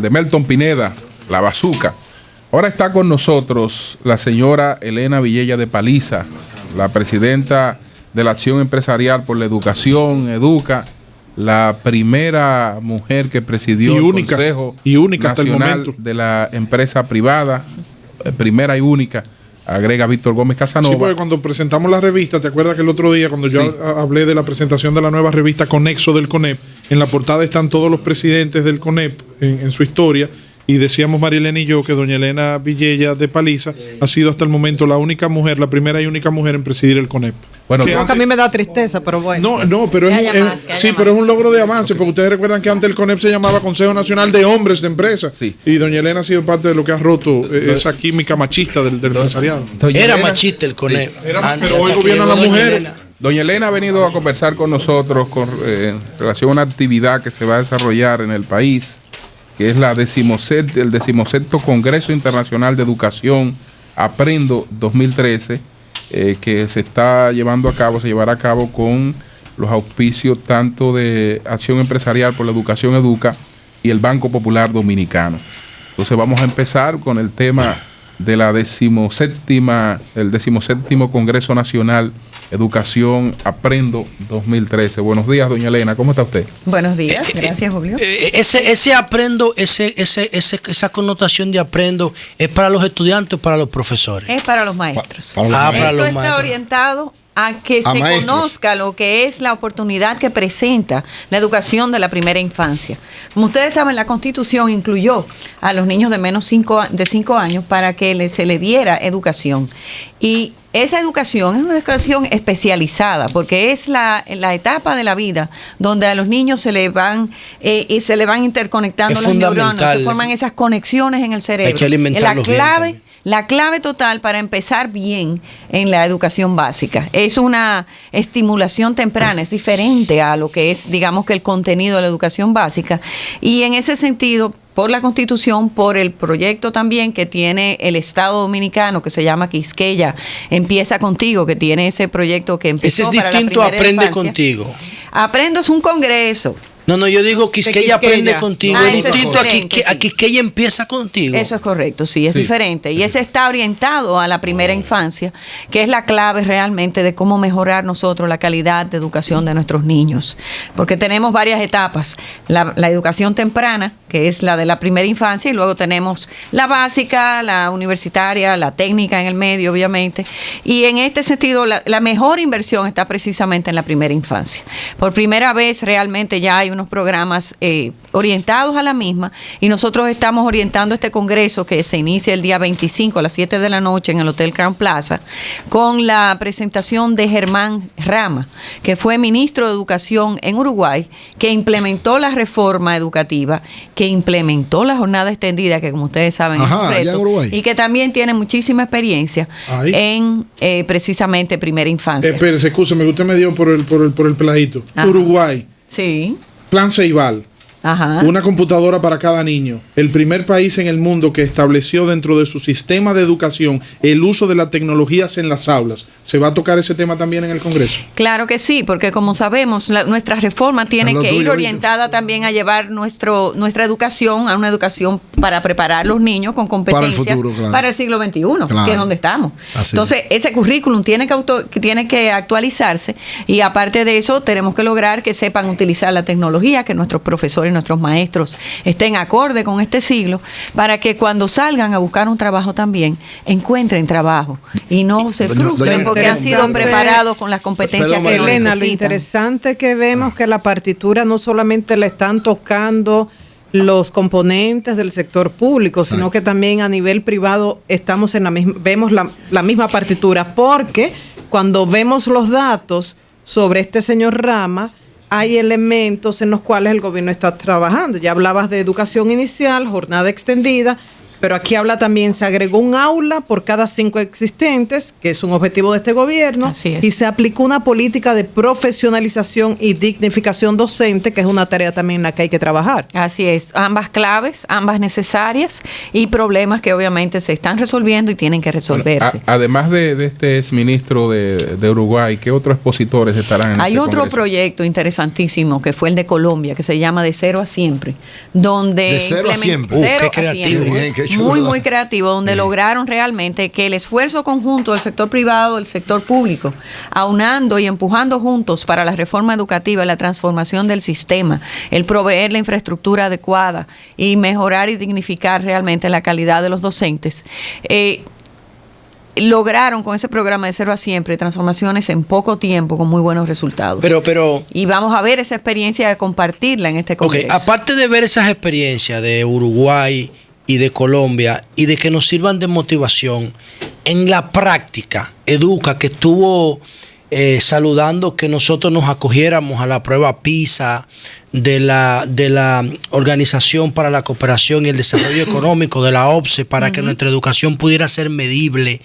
de Melton Pineda, la Bazuca. Ahora está con nosotros la señora Elena Villella de Paliza, la presidenta de la Acción Empresarial por la Educación, EDUCA, la primera mujer que presidió el Consejo Nacional de la Empresa Privada, primera y única, agrega Víctor Gómez Casanova. Sí, porque cuando presentamos la revista, ¿te acuerdas que el otro día cuando yo hablé de la presentación de la nueva revista Conexo del CONEP, en la portada están todos los presidentes del CONEP en su historia, y decíamos María Elena y yo que doña Elena Villella de Paliza ha sido hasta el momento la única mujer, la primera y única mujer en presidir el CONEP? Bueno, que a mí me da tristeza, pero bueno. Pero es un logro de avance, porque ustedes recuerdan que antes el CONEP se llamaba Consejo Nacional de Hombres de Empresas. Sí. Y doña Elena ha sido parte de lo que ha roto esa química machista del empresariado. Era machista el CONEP. Pero hoy gobierna la mujer. Doña Elena ha venido a conversar con nosotros en relación a una actividad que se va a desarrollar en el país, que es el 17º Congreso Internacional de Educación Aprendo 2013, que se llevará a cabo con los auspicios tanto de Acción Empresarial por la Educación EDUCA y el Banco Popular Dominicano. Entonces vamos a empezar con el tema de el 17º Congreso Nacional Educación Aprendo 2013. Buenos días, doña Elena, ¿cómo está usted? Buenos días, gracias, Julio. Ese aprendo, esa connotación de aprendo, ¿es para los estudiantes o para los profesores? Es para los maestros. Para los está orientado a que se conozca lo que es la oportunidad que presenta la educación de la primera infancia. Como ustedes saben, la Constitución incluyó a los niños de menos de 5 años para que se le diera educación. Y esa educación es una educación especializada, porque es la etapa de la vida donde a los niños se le van interconectando las neuronas, se forman esas conexiones en el cerebro. Hay que alimentarlos bien. La clave total para empezar bien en la educación básica es una estimulación temprana, es diferente a lo que es, digamos, que el contenido de la educación básica. Y en ese sentido, por la Constitución, por el proyecto también que tiene el Estado Dominicano, que se llama Quisqueya Empieza Contigo, que tiene ese proyecto que empezó para la primera infancia. Ese es distinto a Aprende Contigo. Aprendo es un congreso. No, yo digo Quisqueya Aprende Contigo. Es distinto a Quisqueya Empieza Contigo. Eso es correcto, sí, es diferente. Y ese está orientado a la primera infancia, que es la clave realmente de cómo mejorar nosotros la calidad de educación de nuestros niños. Porque tenemos varias etapas. La educación temprana, que es la de la primera infancia, y luego tenemos la básica, la universitaria, la técnica en el medio, obviamente. Y en este sentido, la mejor inversión está precisamente en la primera infancia. Por primera vez realmente ya hay unos programas orientados a la misma, y nosotros estamos orientando este congreso que se inicia el día 25 a las 7 de la noche en el Hotel Crown Plaza, con la presentación de Germán Rama, que fue ministro de Educación en Uruguay, que implementó la reforma educativa, que implementó la jornada extendida, que como ustedes saben es un reto, y que también tiene muchísima experiencia en precisamente primera infancia. Espérese, escúcheme, usted me dio por el peladito. Uruguay. Sí. Plan Ceibal. Ajá. Una computadora para cada niño. El primer país en el mundo que estableció dentro de su sistema de educación el uso de las tecnologías en las aulas. ¿Se va a tocar ese tema también en el Congreso? Claro que sí, porque como sabemos, nuestra reforma tiene que ir orientada también a llevar nuestra educación a una educación para preparar a los niños con competencias para el futuro, para el siglo XXI, que es donde estamos. Así. Entonces, ese currículum tiene que actualizarse, y aparte de eso, tenemos que lograr que sepan utilizar la tecnología, que nuestros profesores y nuestros maestros estén acorde con este siglo, para que cuando salgan a buscar un trabajo también encuentren trabajo y no se frustren porque han sido preparados con las competencias que Elena, necesitan. Lo interesante que vemos que la partitura no solamente le están tocando los componentes del sector público, sino que también a nivel privado estamos vemos la misma partitura, porque cuando vemos los datos sobre este señor Rama, hay elementos en los cuales el gobierno está trabajando. Ya hablabas de educación inicial, jornada extendida, Pero aquí habla también, se agregó un aula por cada 5 existentes, que es un objetivo de este gobierno, Así es. y se aplicó una política de profesionalización y dignificación docente, que es una tarea también en la que hay que trabajar. Así es, ambas claves, ambas necesarias y problemas que obviamente se están resolviendo y tienen que resolverse. Bueno, además de este exministro de Uruguay, ¿qué otros expositores estarán en Hay este otro congreso? proyecto interesantísimo que fue el de Colombia, que se llama De Cero a Siempre, donde De cero a siempre. Cero Qué a creativo, siempre. bien, qué chulo, Muy, ¿verdad? muy creativo, donde lograron realmente que el esfuerzo conjunto del sector privado, del sector público, aunando y empujando juntos para la reforma educativa, la transformación del sistema, el proveer la infraestructura adecuada y mejorar y dignificar realmente la calidad de los docentes, lograron con ese programa De Cero a Siempre transformaciones en poco tiempo con muy buenos resultados. Pero Y vamos a ver esa experiencia de compartirla en este ok, congreso. aparte de ver esas experiencias de Uruguay y de Colombia y de que nos sirvan de motivación, en la práctica, Educa, que estuvo saludando que nosotros nos acogiéramos a la prueba PISA de la Organización para la Cooperación y el Desarrollo Económico, de la OCDE, para que nuestra educación pudiera ser medible.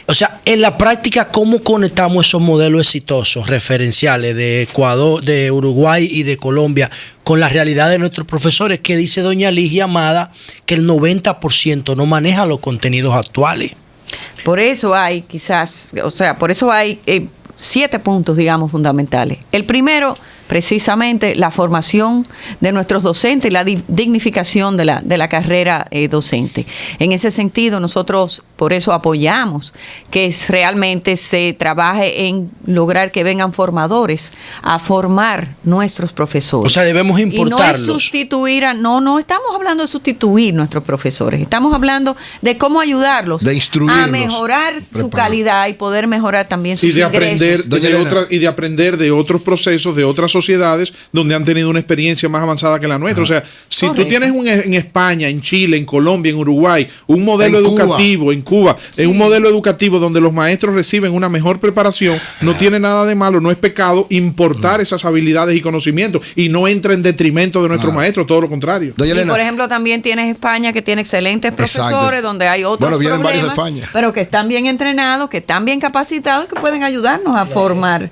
O sea, en la práctica, ¿cómo conectamos esos modelos exitosos, referenciales de Ecuador, de Uruguay y de Colombia con la realidad de nuestros profesores? Que dice doña Ligia Amada que el 90% no maneja los contenidos actuales. Por eso hay quizás, o sea, por eso hay 7 puntos, digamos, fundamentales. El primero, precisamente, la formación de nuestros docentes y la dignificación de la carrera docente. En ese sentido, nosotros por eso apoyamos que realmente se trabaje en lograr que vengan formadores a formar nuestros profesores. O sea, debemos importarlos. Y no es sustituir no estamos hablando de sustituir nuestros profesores, estamos hablando de cómo ayudarlos De instruirlos, a mejorar su preparar. calidad y poder mejorar también sus Y de aprender Doña Elena. y de aprender de otros procesos, de otras sociedades donde han tenido una experiencia más avanzada que la nuestra. O sea, si Correcto. tú tienes en España, en Chile, en Colombia, en Uruguay, un modelo En Cuba. educativo, en Cuba, un modelo educativo donde los maestros reciben una mejor preparación, no tiene nada de malo, no es pecado importar esas habilidades y conocimientos y no entra en detrimento de nuestros maestros, todo lo contrario. Doña Y Elena, por ejemplo también tienes España, que tiene excelentes profesores, Exacto. donde hay otros Bueno, vienen varios de problemas, España. pero que están bien entrenados, que están bien capacitados y que pueden ayudarnos a formar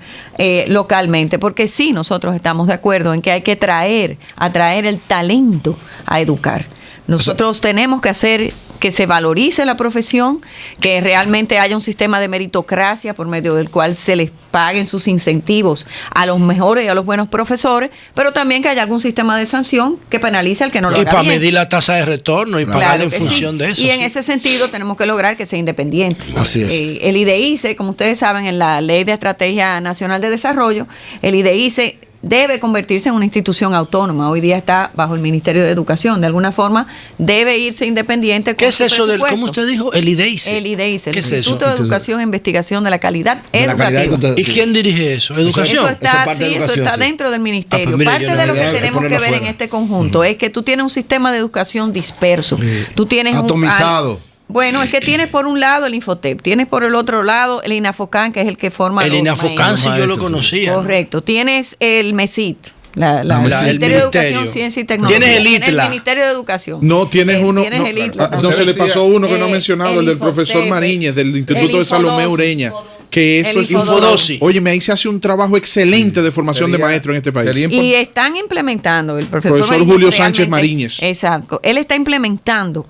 localmente, porque sí, nosotros estamos de acuerdo en que hay que atraer el talento a educar. Nosotros tenemos que hacer que se valorice la profesión, que realmente haya un sistema de meritocracia por medio del cual se les paguen sus incentivos a los mejores y a los buenos profesores, pero también que haya algún sistema de sanción que penalice al que no lo Y haga para bien. medir la tasa de retorno y pagarle Claro en que función sí. de eso. Y en sí. ese sentido tenemos que lograr que sea independiente. Así es. El IDICE, como ustedes saben, en la Ley de Estrategia Nacional de Desarrollo, el IDICE debe convertirse en una institución autónoma. Hoy día está bajo el Ministerio de Educación. De alguna forma, debe irse independiente. ¿Qué con es su eso del, presupuesto. cómo usted dijo? El IDEICE. El IDICE, ¿Qué el es eso? Instituto de Educación e Investigación de la Calidad De la calidad Educativa. ¿Y quién dirige eso? ¿Educación? Eso está, parte de sí, eso educación, está sí. dentro del ministerio. pues mira, Parte yo no de lo que idea de tenemos que ponerlo ver en afuera. este conjunto es que tú tienes un sistema de educación disperso. Tú tienes Atomizado. Bueno, es que tienes por un lado el Infotep, tienes por el otro lado el INAFOCAN, que es el que forma El los INAFOCAN, sí, maestros. yo lo maestros, conocía. Correcto. Tienes el MESIT, el MESIT. Ministerio de El Educación, ministerio. Ciencia y Tecnología. Tienes el Tienes ITLA. el Ministerio de Educación. No, tienes uno. Tienes No, el ITLA no, también. se le pasó uno que no ha mencionado, el del Infotep, profesor Mariñez, del Instituto de Salomé Ureña. Que eso El es Infodosi. Oye, ahí se hace un trabajo excelente de formación de Sería- maestros en este país. sería Y están implementando, el profesor, Profesor Mariñez Julio Sánchez realmente- Mariñez. Exacto. Él está implementando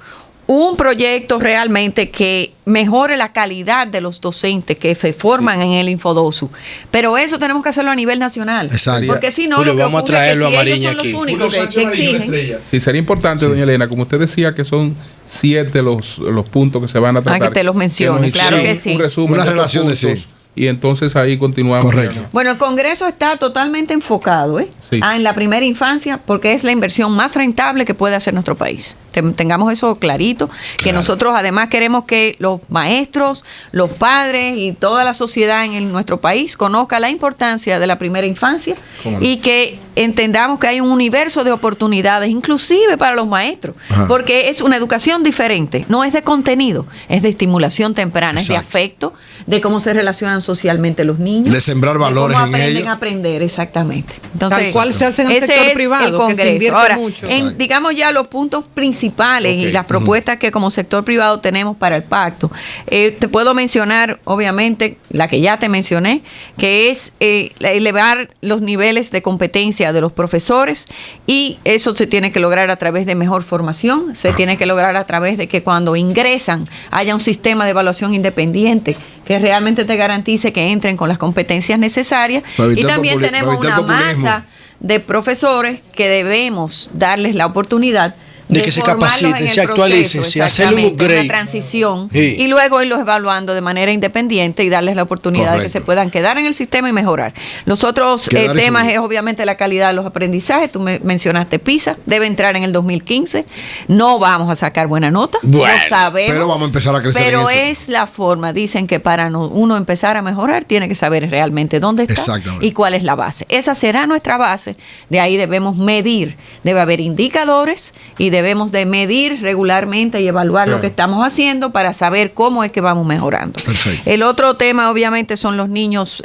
un proyecto realmente que mejore la calidad de los docentes que se forman en el Infodosu. Pero eso tenemos que hacerlo a nivel nacional. Exacto. Porque si no, Julio, lo que vamos a ocurre es que traerlo si a ellos Mariñez son los aquí. únicos que exigen. Sí, sería importante, doña Elena, como usted decía, que son 7 los puntos que se van a tratar. que te los mencione, nos claro hiciera que sí. Un resumen Una de estos relación de puntos, sí. y entonces ahí continuamos. Correcto. Bueno, el Congreso está totalmente enfocado Sí. en la primera infancia porque es la inversión más rentable que puede hacer nuestro país. Tengamos eso clarito, que nosotros además queremos que los maestros, los padres y toda la sociedad en nuestro país conozca la importancia de la primera infancia ¿Cómo no? y que entendamos que hay un universo de oportunidades, inclusive para los maestros, Ajá. porque es una educación diferente, no es de contenido, es de estimulación temprana, es de Exacto. afecto, de cómo se relacionan socialmente los niños, De sembrar de valores cómo en aprenden ellos. a aprender, exactamente. Tal Entonces, cual igual se hace en el Ese sector es privado, el que Congreso. se invierte Ahora, mucho. digamos ya los puntos principales y las propuestas que como sector privado tenemos para el pacto. Te puedo mencionar, obviamente, la que ya te mencioné, que es elevar los niveles de competencia de los profesores, y eso se tiene que lograr a través de mejor formación, se tiene que lograr a través de que cuando ingresan haya un sistema de evaluación independiente que realmente te garantice que entren con las competencias necesarias. Y también tenemos una masa de profesores que debemos darles la oportunidad de que se capaciten, se actualicen, se hacen un upgrade, una transición, sí, y luego irlos evaluando de manera independiente y darles la oportunidad de que se puedan quedar en el sistema y mejorar. Los otros temas es obviamente la calidad de los aprendizajes. Tú mencionaste PISA, debe entrar en el 2015. No vamos a sacar buena nota, lo sabemos, pero vamos a empezar a crecer. Pero en eso. es la forma. Dicen que para uno empezar a mejorar tiene que saber realmente dónde está y cuál es la base. Esa será nuestra base. De ahí debemos medir. Debe haber indicadores y debemos de medir regularmente y evaluar lo que estamos haciendo para saber cómo es que vamos mejorando. Perfecto. El otro tema obviamente son los niños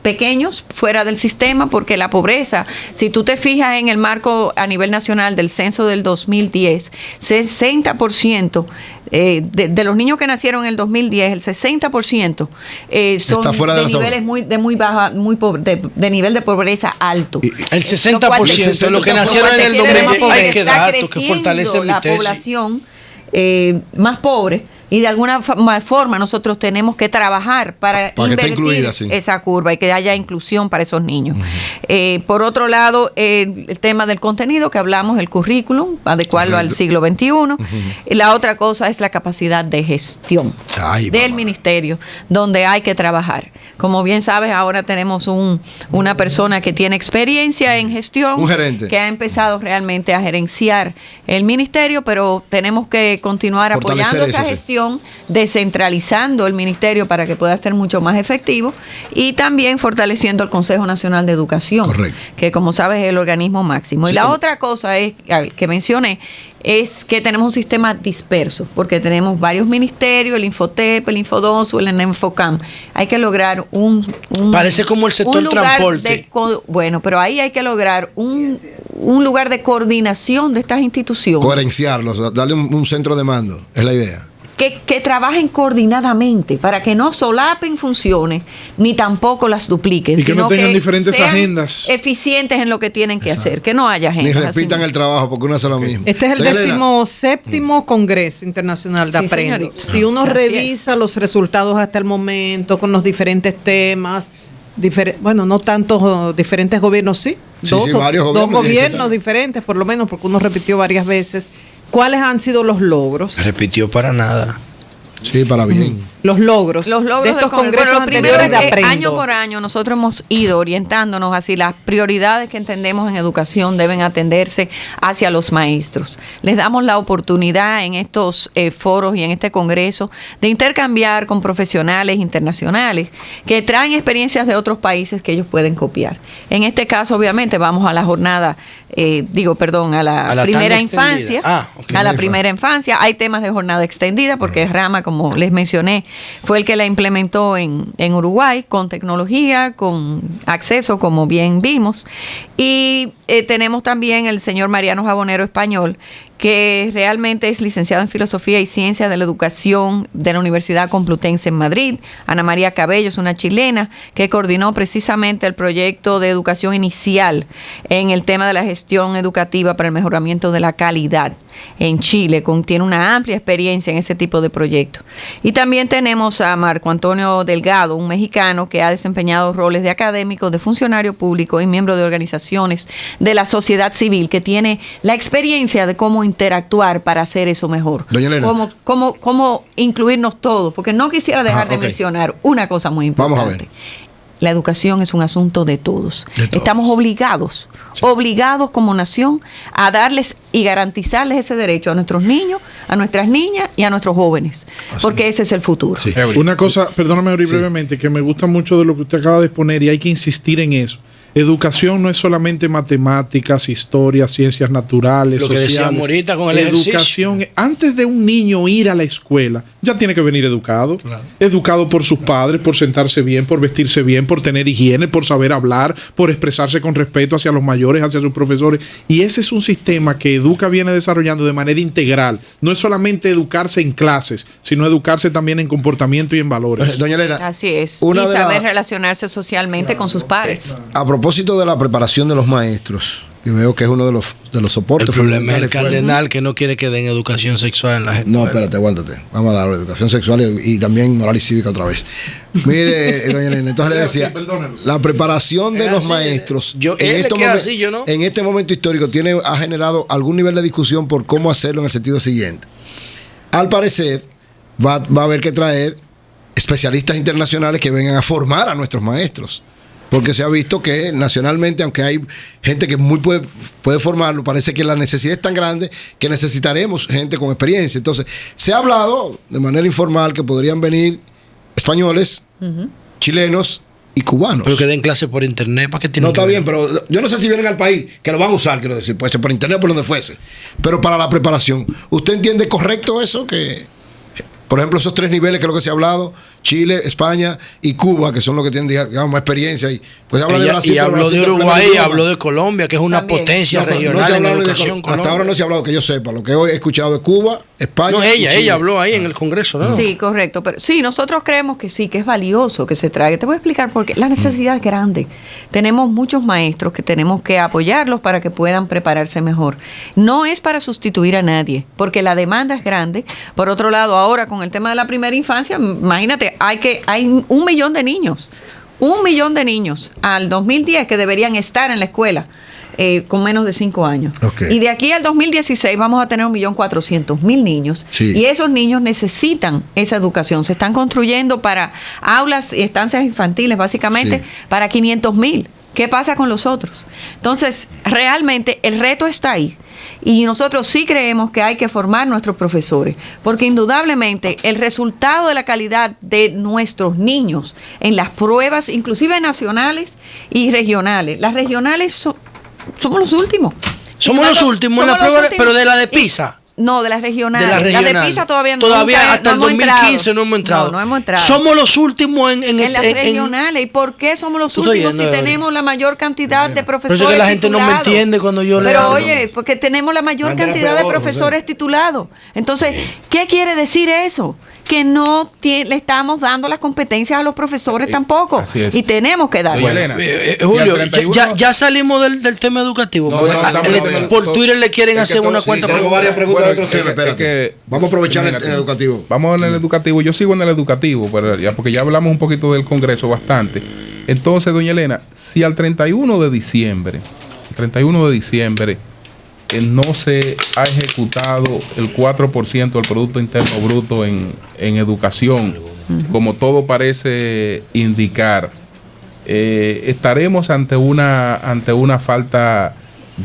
pequeños fuera del sistema, porque la pobreza, si tú te fijas en el marco a nivel nacional del censo del 2010, 60% de los niños que nacieron en el 2010, el 60% son fuera de niveles de muy baja, de nivel de pobreza alto. El 60% de los que nacieron en el 2010, hay que dar datos que fortalecen la población más pobre. Y de alguna forma nosotros tenemos que trabajar para invertir incluida, esa curva y que haya inclusión para esos niños. Por otro lado, el tema del contenido que hablamos, el currículum, adecuarlo al siglo XXI. La otra cosa es la capacidad de gestión del ministerio, donde hay que trabajar. Como bien sabes, ahora tenemos una persona que tiene experiencia en gestión, un gerente, que ha empezado realmente a gerenciar el ministerio, pero tenemos que continuar apoyando esa gestión, descentralizando el ministerio para que pueda ser mucho más efectivo, y también fortaleciendo el Consejo Nacional de Educación, que como sabes es el organismo máximo. Y la otra cosa es que mencioné, es que tenemos un sistema disperso, porque tenemos varios ministerios, el Infotep, el Infodosu, el Enfocam. Hay que lograr parece como el sector transporte. Bueno, pero ahí hay que lograr un lugar de coordinación de estas instituciones. Coherenciarlos, darle un centro de mando, es la idea. Que trabajen coordinadamente para que no solapen funciones ni tampoco las dupliquen, y que sino no tengan que diferentes sean agendas, eficientes en lo que tienen que hacer, que no haya agendas. Ni repitan el trabajo porque uno hace lo mismo. Este es el 17º Congreso Internacional de Aprendo. Señorita. Si uno revisa los resultados hasta el momento con los diferentes temas, bueno, no tantos diferentes gobiernos, dos gobiernos diferentes, por lo menos, porque uno repitió varias veces. ¿Cuáles han sido los logros? Repitió para nada. Sí, para bien. Los logros de estos congresos anteriores de Aprendo. Año por año nosotros hemos ido orientándonos hacia las prioridades que entendemos en educación deben atenderse hacia los maestros. Les damos la oportunidad en estos foros y en este congreso de intercambiar con profesionales internacionales que traen experiencias de otros países que ellos pueden copiar. En este caso, obviamente, vamos a la jornada, a la primera infancia. A la primera infancia. Hay temas de jornada extendida porque Rama, como les mencioné, fue el que la implementó en Uruguay con tecnología, con acceso, como bien vimos. Y tenemos también el señor Mariano Jabonero Español, que realmente es licenciado en Filosofía y Ciencias de la Educación de la Universidad Complutense en Madrid. Ana María Cabello es una chilena que coordinó precisamente el proyecto de educación inicial en el tema de la gestión educativa para el mejoramiento de la calidad en Chile. Tiene una amplia experiencia en ese tipo de proyectos. Y también tenemos a Marco Antonio Delgado, un mexicano que ha desempeñado roles de académico, de funcionario público y miembro de organizaciones de la sociedad civil, que tiene la experiencia de cómo interactuar para hacer eso mejor. Doña Elena. Cómo incluirnos todos, porque no quisiera dejar de mencionar una cosa muy importante. Vamos a ver. La educación es un asunto de todos. Estamos obligados como nación a darles y garantizarles ese derecho a nuestros niños, a nuestras niñas y a nuestros jóvenes, porque ese es el futuro. Una cosa, perdóname brevemente, que me gusta mucho de lo que usted acaba de exponer y hay que insistir en eso. Educación no es solamente matemáticas, historia, ciencias naturales, lo que sociales. decíamos ahorita con el educación. Antes de un niño ir a la escuela, ya tiene que venir educado. Claro. Educado por sus padres, por sentarse bien, por vestirse bien, por tener higiene, por saber hablar, por expresarse con respeto hacia los mayores, hacia sus profesores. Y ese es un sistema que Educa viene desarrollando de manera integral. No es solamente educarse en clases, sino educarse también en comportamiento y en valores. Doña Elena. Así es. Y saber relacionarse socialmente con sus pares. A propósito de la preparación de los maestros, que veo que es uno de los soportes. El problema es el cardenal que no quiere que den educación sexual en las escuelas. No, espérate, aguántate. Vamos a dar educación sexual y también moral y cívica otra vez. Mire, doña Elena, entonces le decía, la preparación de los maestros en este momento histórico ha generado algún nivel de discusión por cómo hacerlo en el sentido siguiente. Al parecer, va a haber que traer especialistas internacionales que vengan a formar a nuestros maestros. Porque se ha visto que nacionalmente, aunque hay gente que muy puede formarlo, parece que la necesidad es tan grande que necesitaremos gente con experiencia. Entonces, se ha hablado de manera informal que podrían venir españoles, chilenos y cubanos. Pero que den clases por internet, ¿para qué tienen? No, está bien, pero yo no sé si vienen al país, que lo van a usar, quiero decir, puede ser por internet o por donde fuese. Pero para la preparación, ¿usted entiende correcto eso? Que, por ejemplo, esos 3 niveles que es lo que se ha hablado, Chile, España y Cuba, que son los que tienen, digamos, más experiencia. Y pues habla de Brasil. Y habló de Uruguay y habló de Colombia, que es una potencia regional en educación. Hasta ahora no se ha hablado, que yo sepa. Lo que hoy he escuchado de Cuba, España. No, ella habló ahí en el Congreso, ¿no? Sí, correcto. Pero sí, nosotros creemos que sí, que es valioso que se traiga. Te voy a explicar por qué. La necesidad es grande. Tenemos muchos maestros que tenemos que apoyarlos para que puedan prepararse mejor. No es para sustituir a nadie, porque la demanda es grande. Por otro lado, ahora con el tema de la primera infancia, imagínate, hay 1 millón de niños. 1 millón de niños al 2010 que deberían estar en la escuela con menos de 5 años. Okay. Y de aquí al 2016 vamos a tener 1.400.000 niños. Sí. Y esos niños necesitan esa educación. Se están construyendo para aulas y estancias infantiles, básicamente, para 500.000. ¿Qué pasa con los otros? Entonces, realmente el reto está ahí. Y nosotros sí creemos que hay que formar nuestros profesores, porque indudablemente el resultado de la calidad de nuestros niños en las pruebas, inclusive nacionales y regionales, las regionales somos los últimos. Somos los últimos en la prueba, pero de la de PISA. No, de las regionales. La de PISA todavía hasta el 2015 no hemos entrado. No hemos entrado. Somos los últimos en las regionales. ¿Y por qué somos los últimos si tenemos la mayor cantidad de profesores titulados? Pero es que la gente no me entiende cuando yo le hablo. Pero oye, porque tenemos la mayor cantidad de profesores titulados. Entonces, ¿qué quiere decir eso? Que no le estamos dando las competencias a los profesores tampoco. Así es. Y tenemos que dar. Julio, ya salimos del tema educativo. Por Twitter le quieren hacer una cuenta. Tengo varias preguntas de otros temas. Espérate. Vamos a aprovechar el educativo. Vamos en el educativo. Yo sigo en el educativo, porque ya hablamos un poquito del Congreso bastante. Entonces, doña Elena, si al 31 de diciembre, no se ha ejecutado el 4% del Producto Interno Bruto en educación, como todo parece indicar, estaremos ante una falta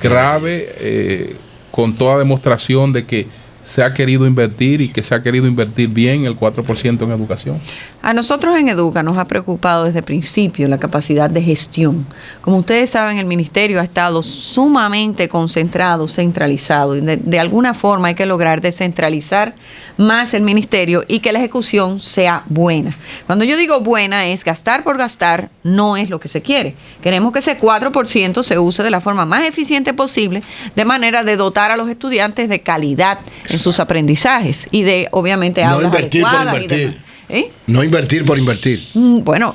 grave, con toda demostración de que se ha querido invertir y que se ha querido invertir bien el 4% en educación. A nosotros en Educa nos ha preocupado desde el principio la capacidad de gestión. Como ustedes saben, el ministerio ha estado sumamente concentrado, centralizado. Y de alguna forma hay que lograr descentralizar más el ministerio y que la ejecución sea buena. Cuando yo digo buena es gastar por gastar, no es lo que se quiere. Queremos que ese 4% se use de la forma más eficiente posible, de manera de dotar a los estudiantes de calidad en sus aprendizajes y de, obviamente, aulas adecuadas. No invertir por invertir. Bueno,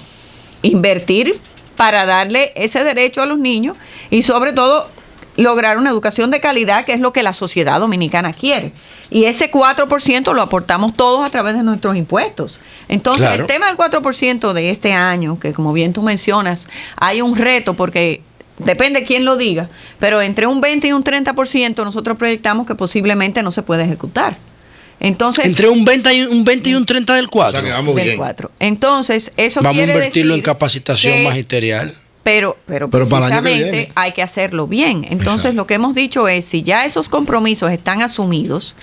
invertir para darle ese derecho a los niños y sobre todo lograr una educación de calidad, que es lo que la sociedad dominicana quiere. Y ese 4% lo aportamos todos a través de nuestros impuestos. Entonces, claro, el tema del 4% de este año, que como bien tú mencionas, hay un reto porque depende quién lo diga, pero entre un 20 y un 30% nosotros proyectamos que posiblemente no se puede ejecutar. Entonces, entre un 20 y un 30 del 4. O sea, que vamos del bien. 4. Entonces, eso vamos quiere a invertirlo decir en capacitación magisterial. Pero precisamente hay que hacerlo bien. Entonces, exacto, lo que hemos dicho es, si ya esos compromisos están asumidos,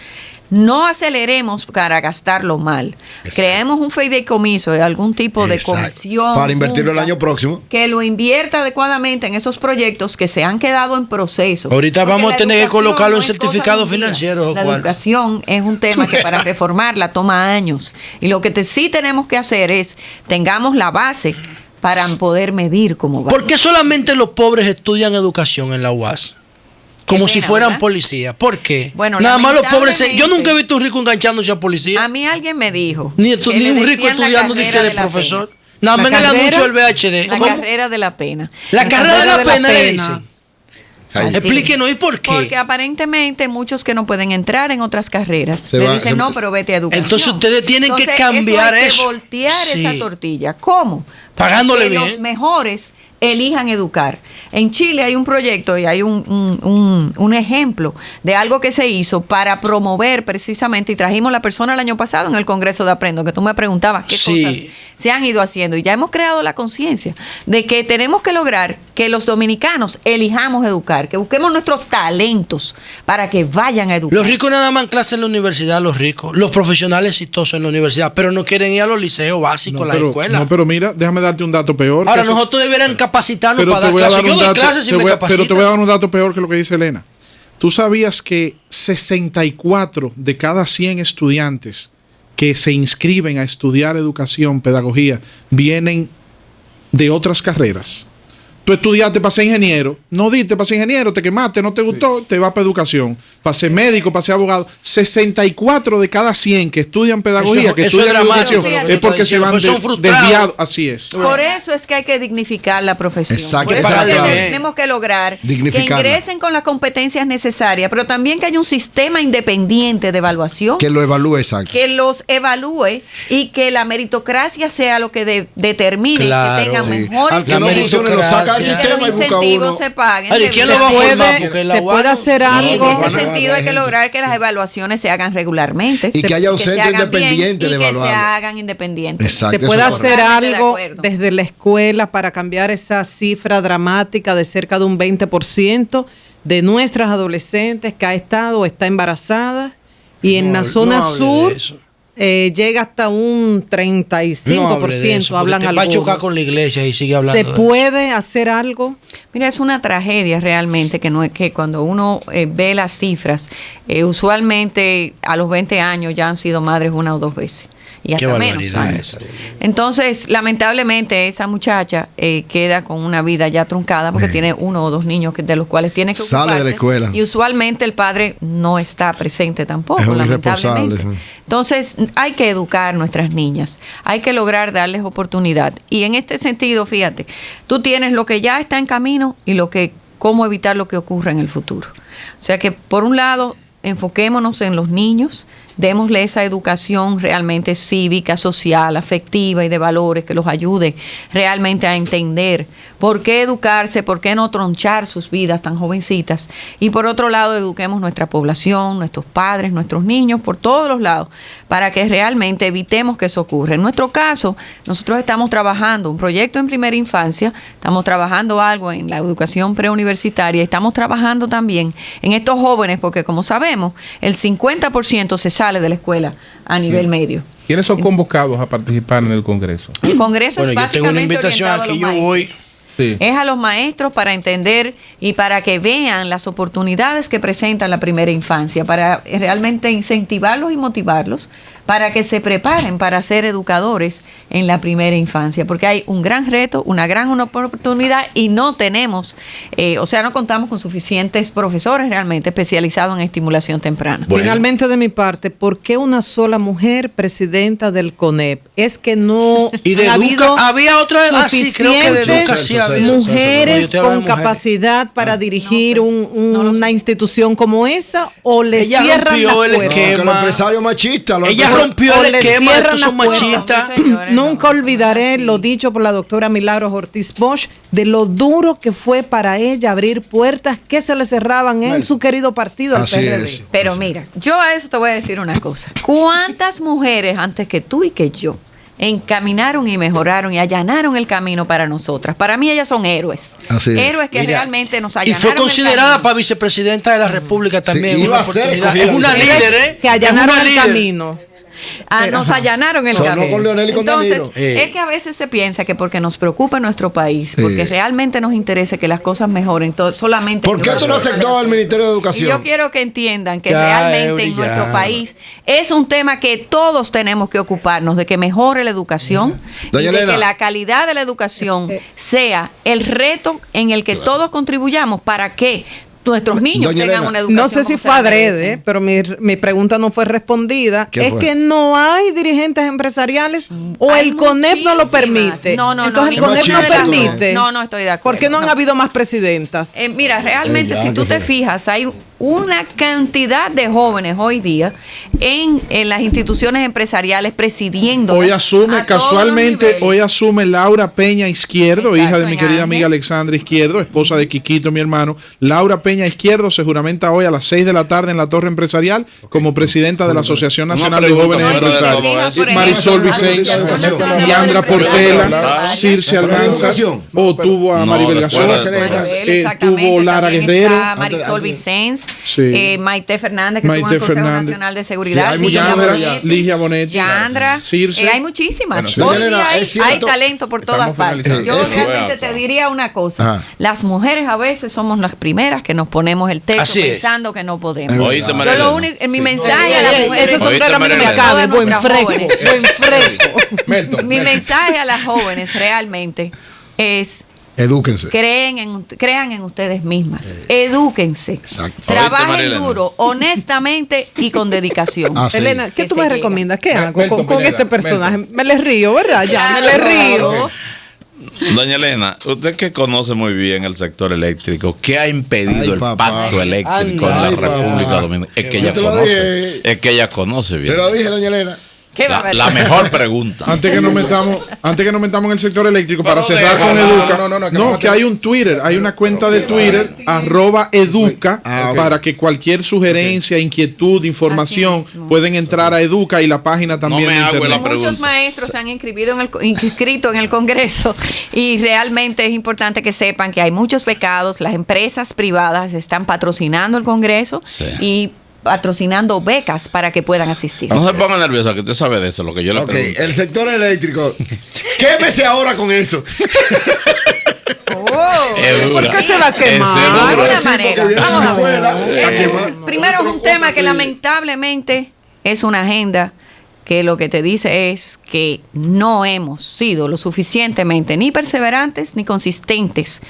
No aceleremos para gastarlo mal. Creemos un fideicomiso de algún tipo de comisión para invertirlo el año próximo. Que lo invierta adecuadamente en esos proyectos que se han quedado en proceso. Ahorita vamos a tener que colocarlo en certificados financieros. La educación es un tema que para reformarla toma años. Y lo que sí tenemos que hacer es, tengamos la base para poder medir cómo va. ¿Por qué solamente los pobres estudian educación en la UAS? Como si fueran ¿verdad? Policías. ¿Por qué? Bueno, nada más los pobres. Yo nunca he visto un rico enganchándose a policía. A mí alguien me dijo. Ni un rico estudiando de profesor. Nada más en el anuncio del VHD. La carrera de la pena. La carrera de la pena le dicen. Explíquenos, ¿y por qué? Porque aparentemente muchos que no pueden entrar en otras carreras le dicen, no, pero vete a educación. Entonces ustedes tienen que cambiar eso. Hay que voltear esa tortilla. ¿Cómo? Pagándole bien. Los mejores elijan educar. En Chile hay un proyecto y hay un ejemplo de algo que se hizo para promover precisamente, y trajimos la persona el año pasado en el Congreso de Aprendo, que tú me preguntabas qué cosas se han ido haciendo, y ya hemos creado la conciencia de que tenemos que lograr que los dominicanos elijamos educar, que busquemos nuestros talentos para que vayan a educar. Los ricos nada más en clase en la universidad, los ricos, los profesionales exitosos en la universidad, pero no quieren ir a los liceos básicos, las escuelas. No, pero mira, déjame darte un dato peor. Ahora, nosotros deberían capacitarnos para dar clases. Yo doy clases y me capacito. Pero te voy a dar un dato peor que lo que dice Elena. ¿Tú sabías que 64 de cada 100 estudiantes que se inscriben a estudiar educación, pedagogía, vienen de otras carreras? Tú estudiaste para ser ingeniero, no diste para ser ingeniero, te quemaste, no te gustó, te vas para educación. Para ser médico, para ser abogado. 64 de cada 100 que estudian pedagogía, que estudian educación, es porque se van desviados. Así es. Por eso es que hay que dignificar la profesión. Exacto. Por eso tenemos que lograr que ingresen con las competencias necesarias, pero también que haya un sistema independiente de evaluación. Que lo evalúe, exacto. Que los evalúe y que la meritocracia sea lo que determine que tengan mejores. Al que no funcione, lo saca del sistema y busca uno. Se paguen. ¿Quién lo va a formar? Se puede hacer algo. En ese sentido hay que lograr que las evaluaciones se hagan regularmente. Y que haya un centro independiente de evaluar. Que se hagan independientes. Se puede hacer algo desde la escuela para cambiar esa cifra dramática de cerca de un 20% de nuestras adolescentes que ha estado o está embarazada. Y en la zona sur llega hasta un 35%, hablan algunos. Va a chocar con la iglesia y sigue hablando. ¿Se puede hacer algo? Mira, es una tragedia realmente que no es que cuando uno ve las cifras, usualmente a los 20 años ya han sido madres una o dos veces. Y hasta menos años. Entonces, lamentablemente, esa muchacha queda con una vida ya truncada porque tiene uno o dos niños de los cuales tiene que ocuparse. Sale de la escuela. Y usualmente el padre no está presente tampoco, es lamentablemente. Entonces, hay que educar a nuestras niñas. Hay que lograr darles oportunidad. Y en este sentido, fíjate, tú tienes lo que ya está en camino y cómo evitar lo que ocurra en el futuro. O sea que, por un lado, enfoquémonos en los niños, démosle esa educación realmente cívica, social, afectiva y de valores que los ayude realmente a entender por qué educarse, por qué no tronchar sus vidas tan jovencitas. Y por otro lado, eduquemos nuestra población, nuestros padres, nuestros niños, por todos los lados, para que realmente evitemos que eso ocurra. En nuestro caso, nosotros estamos trabajando un proyecto en primera infancia, estamos trabajando algo en la educación preuniversitaria, estamos trabajando también en estos jóvenes, porque como sabemos, el 50% se sale de la escuela a nivel medio. ¿Quiénes son convocados a participar en el Congreso? El Congreso es básicamente yo tengo una invitación aquí, yo voy. Sí. Es a los maestros para entender y para que vean las oportunidades que presenta la primera infancia, para realmente incentivarlos y motivarlos para que se preparen para ser educadores en la primera infancia, porque hay un gran reto, una gran oportunidad y no tenemos, no contamos con suficientes profesores realmente especializados en estimulación temprana. Bueno. Finalmente de mi parte, ¿por qué una sola mujer presidenta del CONEP? Es que no ha habido había otra mujeres con capacidad para dirigir una institución como esa, o le cierran la puerta. El empresario machista. Ella rompió el esquema, son machistas. Nunca olvidaré lo dicho por la doctora Milagros Ortiz Bosch de lo duro que fue para ella abrir puertas que se le cerraban en su querido partido, el PRD. Pero mira, yo a eso te voy a decir una cosa. ¿Cuántas mujeres antes que tú y que yo encaminaron y mejoraron y allanaron el camino para nosotras. Para mí ellas son héroes. Así es. Héroes que realmente nos allanaron. Y fue considerada para vicepresidenta de la República también. Sí, iba a ser. Es una líder, que allanaron el camino. Nos allanaron el camino. Con Leonel y con Entonces, Danilo. es que a veces se piensa que porque nos preocupa nuestro país, porque realmente nos interesa que las cosas mejoren, solamente... ¿Por qué tú no aceptabas al Ministerio de Educación? Y yo quiero que entiendan que realmente en nuestro país es un tema que todos tenemos que ocuparnos, de que mejore la educación y de que la calidad de la educación sea el reto en el que todos contribuyamos para que nuestros niños tengan una educación. No sé si fue adrede, pero mi pregunta no fue respondida. Es que no hay dirigentes empresariales o el CONEP no lo permite. Entonces el CONEP no permite. No estoy de acuerdo. ¿Por qué no han habido más presidentas? Mira, realmente si tú te fijas, hay una cantidad de jóvenes hoy día en las instituciones empresariales presidiendo. Hoy asume, casualmente, Laura Peña Izquierdo, hija de mi querida amiga Alexandra Izquierdo, esposa de Quiquito, mi hermano. Laura Peña Izquierdo se juramenta hoy a las 6 de la tarde en la Torre Empresarial como presidenta de la Asociación Nacional de Jóvenes Empresarios. Marisol Vicente, Yandra Portela, Circe Almanza, tuvo a Maribel Gasola, tuvo Lara Guerrero, Marisol Vicente, Maite Fernández, que estuvo en el Consejo Nacional de Seguridad, Ligia Bonetti, Yandra, hay muchísimas. Hoy día hay talento por todas partes. Yo realmente te diría una cosa, las mujeres a veces somos las primeras que nos ponemos el techo pensando que no podemos. Yo lo único, mi mensaje a las mujeres, eso es a mí no me cabe, buen fresco. Mi mensaje a las jóvenes realmente es: edúquense. Crean en ustedes mismas. Edúquense. Exacto. Trabajen duro, honestamente y con dedicación. Elena, ¿qué tú me recomiendas? ¿Qué hago con este personaje? Me le río, ¿verdad? Me le río. Doña Elena, usted que conoce muy bien el sector eléctrico, ¿qué ha impedido el pacto eléctrico en la República Dominicana? Es que ella conoce bien. Te lo dije, doña Elena. La mejor pregunta. Antes que nos metamos en el sector eléctrico, para cerrar con Educa, que hay un Twitter, hay una cuenta de Twitter, @Educa, para que cualquier sugerencia, inquietud, información, pueden entrar a Educa y la página también. Muchos maestros se han inscrito en el Congreso y realmente es importante que sepan que hay muchos becados, las empresas privadas están patrocinando el Congreso y patrocinando becas para que puedan asistir. No se ponga nerviosa, que usted sabe de eso, lo que yo le pregunto. El sector eléctrico, quémese ahora con eso. ¿Por qué se va a quemar? De alguna manera. Vamos a ver. Primero es un tema que lamentablemente es una agenda que lo que te dice es que no hemos sido lo suficientemente ni perseverantes ni consistentes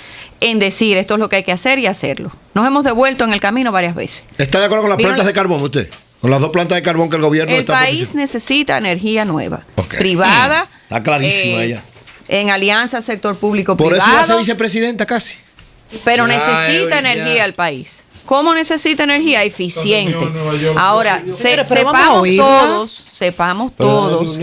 en decir esto es lo que hay que hacer y hacerlo. Nos hemos devuelto en el camino varias veces. ¿Está de acuerdo con las plantas de carbón usted? Con las 2 plantas de carbón que el gobierno está El país necesita energía nueva, privada. Está clarísima ella. En alianza sector público-privado. Por eso va a ser vicepresidenta casi. Pero necesita energía el país. ¿Cómo necesita energía? Eficiente. Ahora, sepamos todos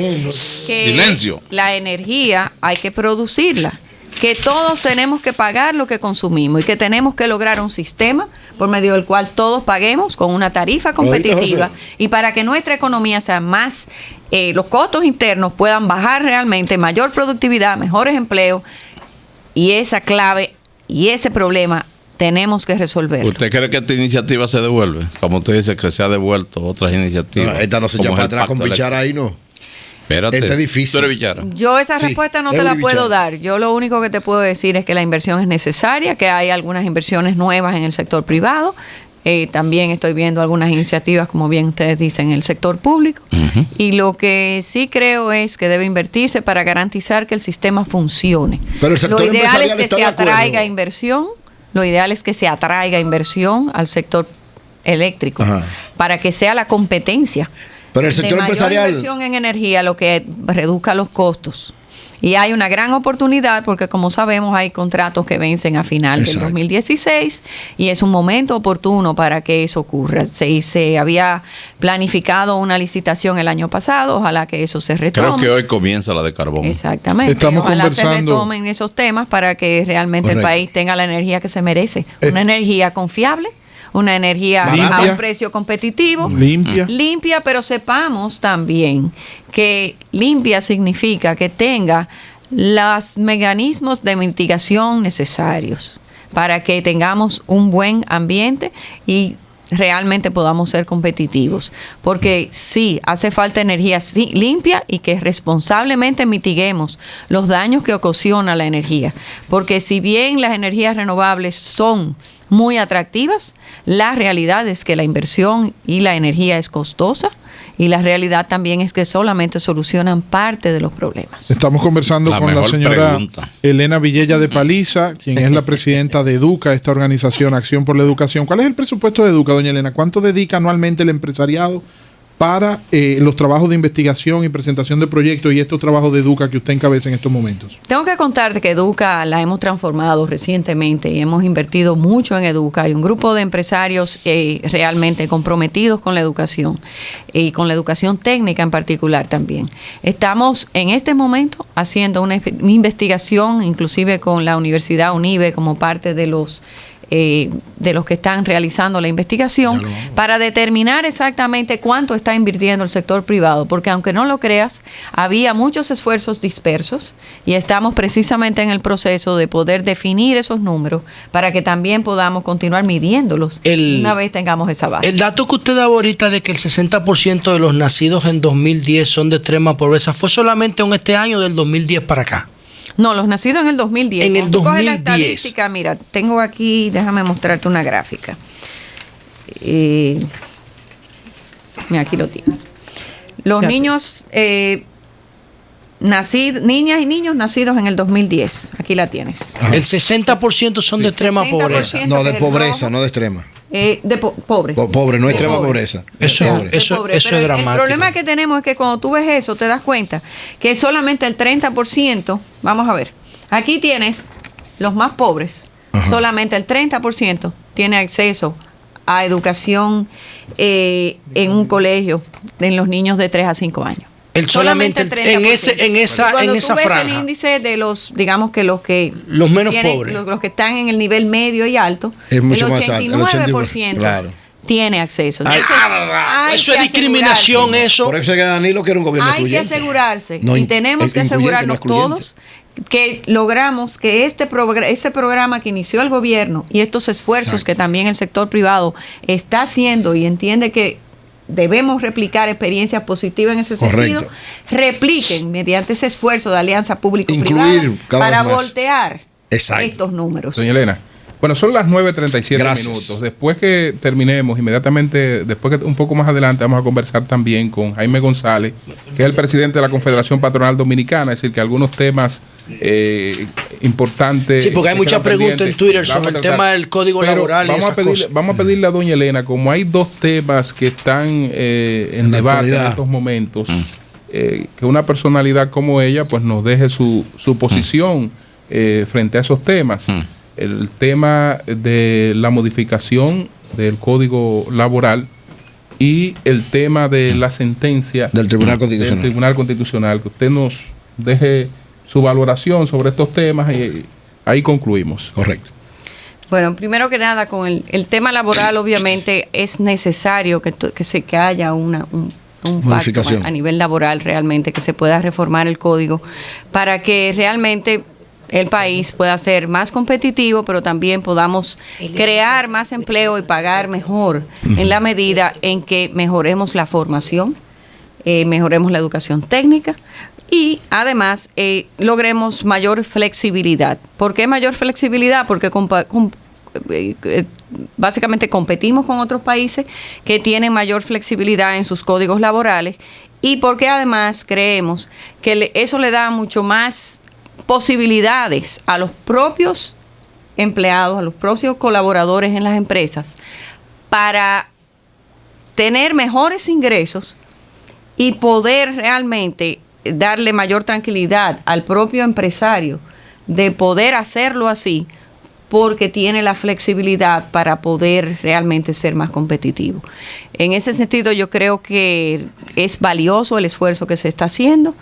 que la energía hay que producirla, que todos tenemos que pagar lo que consumimos y que tenemos que lograr un sistema por medio del cual todos paguemos con una tarifa competitiva y para que nuestra economía sea más, los costos internos puedan bajar realmente, mayor productividad, mejores empleos, y esa clave y ese problema tenemos que resolver. ¿Usted cree que esta iniciativa se devuelve? Como usted dice que se ha devuelto otras iniciativas. Esta no se echa para atrás con Bichara ahí, ¿no? Espérate. Este es difícil. Yo esa respuesta no te la puedo dar. Yo lo único que te puedo decir es que la inversión es necesaria, que hay algunas inversiones nuevas en el sector privado. También estoy viendo algunas iniciativas, como bien ustedes dicen, en el sector público. Y lo que sí creo es que debe invertirse para garantizar que el sistema funcione. Pero el sector lo ideal es que se atraiga inversión. Lo ideal es que se atraiga inversión al sector eléctrico para que sea la competencia. Pero el sector empresarial. Inversión en energía, lo que reduzca los costos. Y hay una gran oportunidad porque, como sabemos, hay contratos que vencen a final del 2016 y es un momento oportuno para que eso ocurra. Se había planificado una licitación el año pasado, ojalá que eso se retome. Creo que hoy comienza la de carbón. Exactamente. Ojalá se retomen esos temas para que realmente el país tenga la energía que se merece. Una energía confiable, una energía limpia, a un precio competitivo, limpia, pero sepamos también que limpia significa que tenga los mecanismos de mitigación necesarios para que tengamos un buen ambiente y realmente podamos ser competitivos, porque sí, hace falta energía limpia y que responsablemente mitiguemos los daños que ocasiona la energía, porque si bien las energías renovables son muy atractivas, la realidad es que la inversión y la energía es costosa, y la realidad también es que solamente solucionan parte de los problemas. Estamos conversando con la señora Elena Villella de Paliza, quien es la presidenta de Educa, esta organización Acción por la Educación. ¿Cuál es el presupuesto de Educa, doña Elena? ¿Cuánto dedica anualmente el empresariado para los trabajos de investigación y presentación de proyectos y estos trabajos de Educa que usted encabeza en estos momentos? Tengo que contarte que Educa la hemos transformado recientemente y hemos invertido mucho en Educa. Hay un grupo de empresarios realmente comprometidos con la educación y con la educación técnica en particular también. Estamos en este momento haciendo una investigación, inclusive con la Universidad UNIBE como parte de los que están realizando la investigación, para determinar exactamente cuánto está invirtiendo el sector privado, porque aunque no lo creas, había muchos esfuerzos dispersos y estamos precisamente en el proceso de poder definir esos números para que también podamos continuar midiéndolos una vez tengamos esa base. El dato que usted da ahorita de que el 60% de los nacidos en 2010 son de extrema pobreza, ¿fue solamente en este año del 2010 para acá? No, los nacidos en el 2010. En el 2010. La estadística, mira, tengo aquí, déjame mostrarte una gráfica. Mira, aquí lo tienes. Los niños, niñas y niños nacidos en el 2010. Aquí la tienes. El 60% son de extrema pobreza. No, de pobreza, no de extrema. Pobre. Pobre, no extrema pobreza. Eso es dramático. El problema que tenemos es que cuando tú ves eso, te das cuenta que solamente el 30%, vamos a ver, aquí tienes los más pobres, solamente el 30% tiene acceso a educación en un colegio en los niños de 3 a 5 años. Solamente en esa franja. El índice de los, digamos que los menos pobres, los que están en el nivel medio y alto, es mucho más alto, el 89% claro. tiene acceso. Eso es discriminación, eso. Por eso es que Danilo quiere un gobierno excluyente. Hay que asegurarse, y tenemos que asegurarnos todos que logramos que ese programa que inició el gobierno y estos esfuerzos que también el sector privado está haciendo y entiende que debemos replicar experiencias positivas en ese sentido, repliquen mediante ese esfuerzo de alianza público-privada para voltear estos números. Doña Elena, bueno, son las 9:37 minutos. Después que terminemos, inmediatamente, después que un poco más adelante, vamos a conversar también con Jaime González, que es el presidente de la Confederación Patronal Dominicana, es decir, que algunos temas importantes. Sí, porque hay muchas preguntas en Twitter sobre el tema del código laboral. Vamos a pedirle a doña Elena, como hay dos temas que están en debate en estos momentos, que una personalidad como ella pues nos deje su posición frente a esos temas. El tema de la modificación del código laboral y el tema de la sentencia del Tribunal Constitucional, que usted nos deje su valoración sobre estos temas y ahí concluimos. Correcto. Bueno, primero que nada, con el tema laboral, obviamente es necesario que haya un pacto a nivel laboral realmente, que se pueda reformar el código para que realmente el país pueda ser más competitivo, pero también podamos crear más empleo y pagar mejor en la medida en que mejoremos la formación, mejoremos la educación técnica y además logremos mayor flexibilidad. ¿Por qué mayor flexibilidad? Porque básicamente competimos con otros países que tienen mayor flexibilidad en sus códigos laborales y porque además creemos que eso le da mucho más posibilidades a los propios empleados, a los propios colaboradores en las empresas para tener mejores ingresos y poder realmente darle mayor tranquilidad al propio empresario de poder hacerlo así porque tiene la flexibilidad para poder realmente ser más competitivo. En ese sentido yo creo que es valioso el esfuerzo que se está haciendo.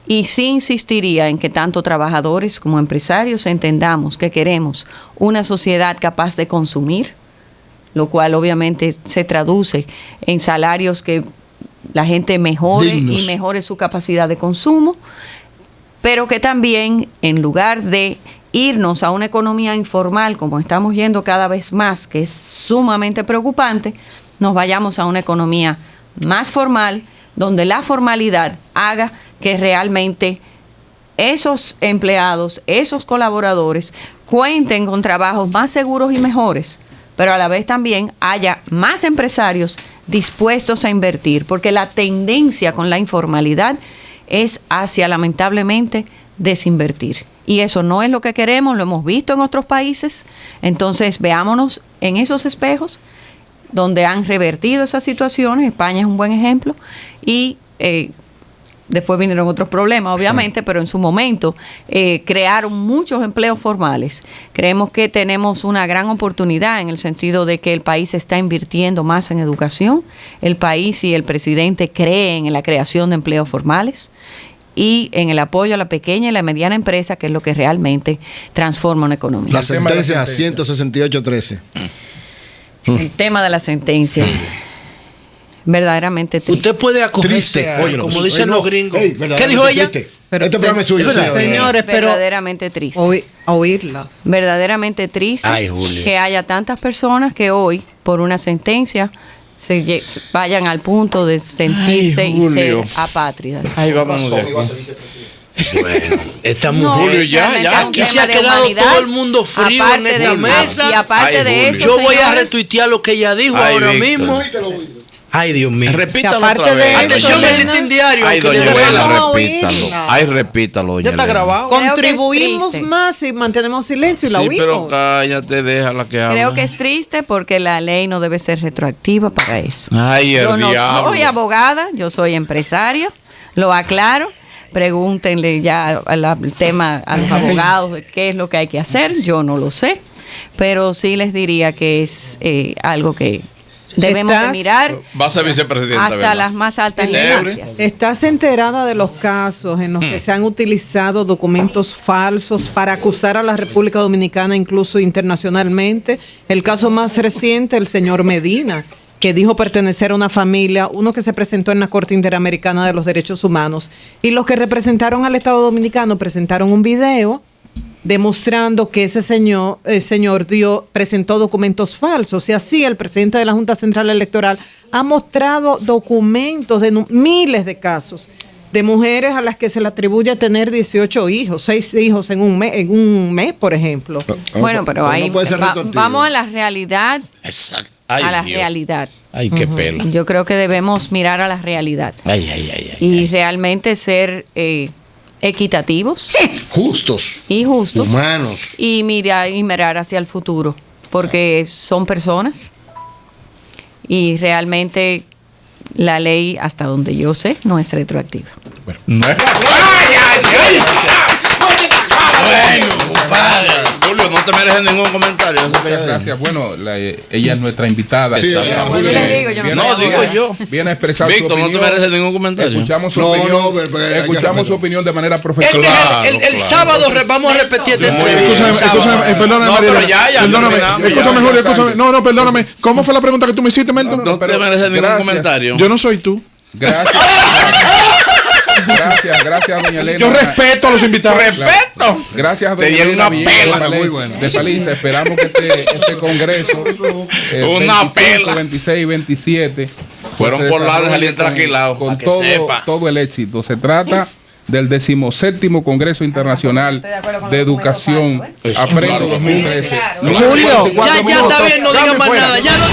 Y sí insistiría en que tanto trabajadores como empresarios entendamos que queremos una sociedad capaz de consumir lo cual obviamente se traduce en salarios que la gente mejore y mejore su capacidad de consumo, pero que también, en lugar de irnos a una economía informal, como estamos yendo cada vez más, que es sumamente preocupante, nos vayamos a una economía más formal, donde la formalidad haga que realmente esos empleados, esos colaboradores, cuenten con trabajos más seguros y mejores, pero a la vez también haya más empresarios dispuestos a invertir, porque la tendencia con la informalidad es hacia, lamentablemente, desinvertir. Y eso no es lo que queremos, lo hemos visto en otros países. Entonces, veámonos en esos espejos donde han revertido esas situaciones. España es un buen ejemplo. Y después vinieron otros problemas, obviamente, sí, pero en su momento crearon muchos empleos formales. Creemos que tenemos una gran oportunidad en el sentido de que el país está invirtiendo más en educación. El país y el presidente creen en la creación de empleos formales y en el apoyo a la pequeña y la mediana empresa, que es lo que realmente transforma una economía. La sentencia 168-13. El tema de la sentencia. Verdaderamente triste. Usted puede acogerse a, como dicen los gringos. ¿Qué dijo ella? Pero este programa es suyo, señores, pero verdaderamente triste. Oírla. Verdaderamente triste. Ay, que haya tantas personas que hoy, por una sentencia, se vayan al punto de sentirse y ser apátridas. Ahí vamos. Bueno, estamos Julio, ya aquí se ha quedado todo el mundo frío en esta mesa. Y aparte de eso, yo voy a retuitear lo que ella dijo ahora mismo. Ay, Dios mío. Repítalo otra vez. Atención, el listín diario. Ay, doña Elena, repítalo. Ay, repítalo, doña Ya está grabado. Contribuimos más y mantenemos silencio y la oímos. Sí, pero cállate, déjala que hable. Creo que es triste porque la ley no debe ser retroactiva para eso. Ay, el diablo. Yo no soy abogada, yo soy empresario, lo aclaro. Pregúntenle ya el tema a los abogados de qué es lo que hay que hacer. Yo no lo sé, pero sí les diría que es algo que debemos de mirar. Va a ser vicepresidenta, hasta ¿verdad? Las más altas instancias. ¿Estás enterada de los casos en los que se han utilizado documentos falsos para acusar a la República Dominicana, incluso internacionalmente? El caso más reciente, el señor Medina, que dijo pertenecer a una familia, uno que se presentó en la Corte Interamericana de los Derechos Humanos, y los que representaron al Estado Dominicano presentaron un video demostrando que ese señor presentó documentos falsos. Y así el presidente de la Junta Central Electoral ha mostrado documentos de miles de casos de mujeres a las que se le atribuye tener 18 hijos, 6 hijos en un mes, por ejemplo. Bueno, pero ahí vamos a la realidad. Exacto. Ay, a la realidad. Ay, qué pela. Yo creo que debemos mirar a la realidad. Y realmente ser equitativos. Justos. Y justos. Humanos. Y mirar hacia el futuro. Porque son personas. Y realmente la ley, hasta donde yo sé, no es retroactiva. Bueno, no es. Bueno, compadre. Julio, no te mereces ningún comentario. Muchas gracias. Bueno, ella es nuestra invitada. Sí, digo yo. Viene a expresar Víctor, su opinión. no te mereces ningún comentario. Escuchamos su opinión. Escuchamos su opinión de manera profesional. El sábado vamos a repetir esta entrevista. Escúchame, perdóname, escúchame, Julio, escúchame. No, perdóname. ¿Cómo fue la pregunta que tú me hiciste, Melton? No te mereces ningún comentario. Yo no soy tú. Gracias. Gracias, doña Elena. Yo respeto a los invitados. ¡Respeto! Gracias, doña Elena. Te dieron una pela muy buena. De Paliza, esperamos que este congreso, una 25, pela. 26 y 27, fueron por lados de salir tranquilados. Con todo el éxito. Se trata del 17º Congreso Internacional de Educación Aprendo 2013. Julio, ya está bien, no digan más nada. Ya no.